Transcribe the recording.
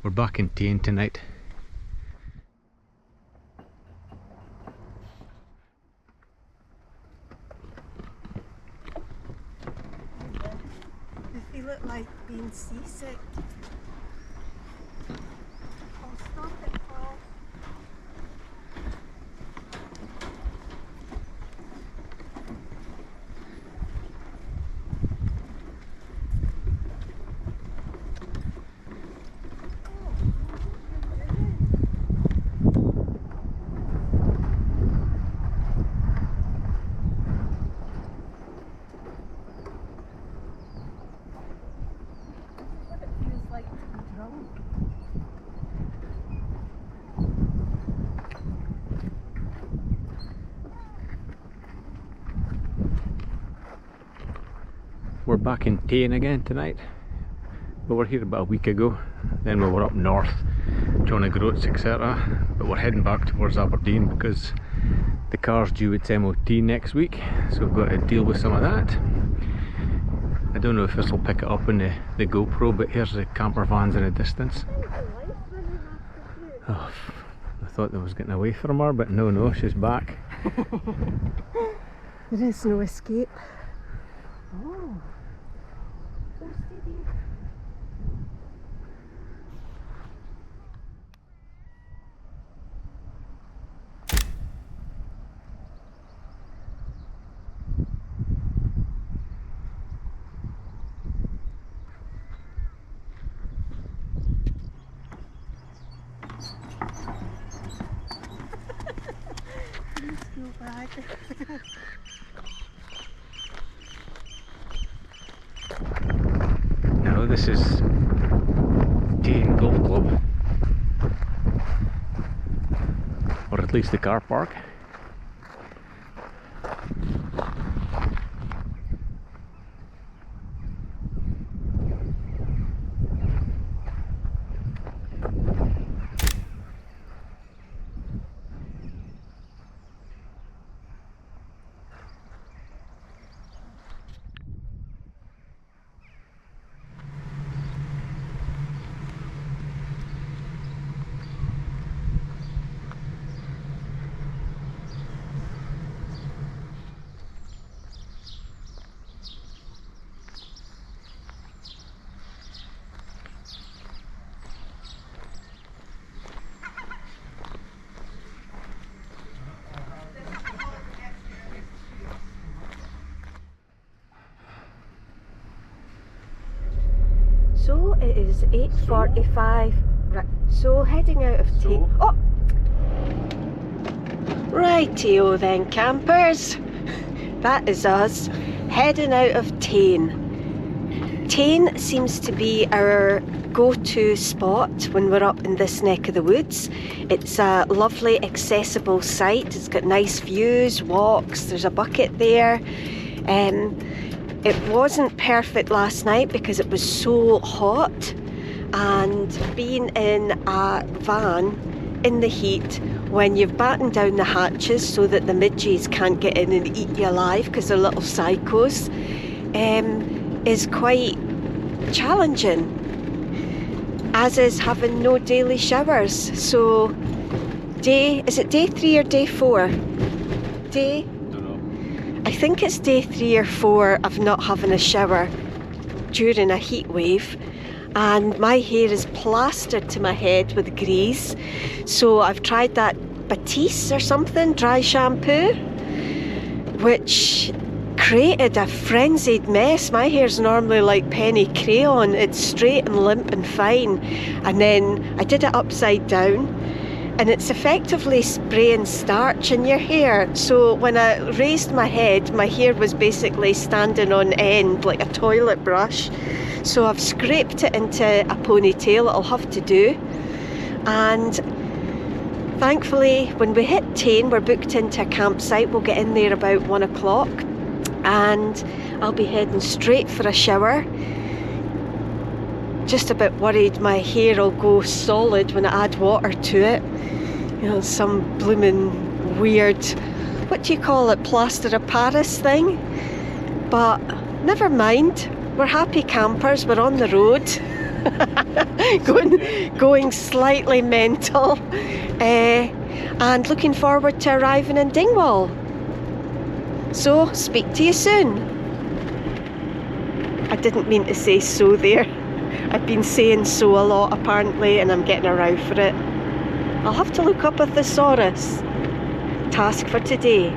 We're back in Tain tonight. I feel it like being seasick. I'll stop it, Paul. We're back in Tain again tonight. We were here about a week ago, then we were up north, John O'Groats, etc. But we're heading back towards Aberdeen because the car's due its MOT next week, so we've got to deal with some of that. I don't know if this will pick it up in the GoPro, but here's the camper vans in the distance. Oh, I thought I was getting away from her, but no, she's back. There is no escape. Oh. So steady. School bag. Now this is Tain Golf Club, or at least the car park. So it is 8:45. Right. So heading out of Tain. Oh! Rightio then, campers. That is us heading out of Tain. Tain seems to be our go-to spot when we're up in this neck of the woods. It's a lovely accessible site. It's got nice views, walks, there's a bucket there. It wasn't perfect last night because it was so hot, and being in a van in the heat when you've battened down the hatches so that the midges can't get in and eat you alive because they're little psychos, is quite challenging, as is having no daily showers. So is it day 3 or day 4? I think it's day 3 or 4 of not having a shower during a heat wave, and my hair is plastered to my head with grease. So I've tried that Batiste or something, dry shampoo, which created a frenzied mess. My hair's normally like penny crayon, it's straight and limp and fine, and then I did it upside down, and it's effectively spraying starch in your hair. So when I raised my head, my hair was basically standing on end like a toilet brush. So I've scraped it into a ponytail. It'll have to do. And thankfully, when we hit Tain, we're booked into a campsite. We'll get in there about 1 o'clock, and I'll be heading straight for a shower. Just a bit worried my hair will go solid when I add water to it. You know, some blooming weird, what do you call it, plaster of Paris thing? But never mind, we're happy campers, we're on the road. going slightly mental, and looking forward to arriving in Dingwall. So, speak to you soon. I didn't mean to say so there. I've been saying so a lot apparently, and I'm getting a row for it. I'll have to look up a thesaurus. Task for today.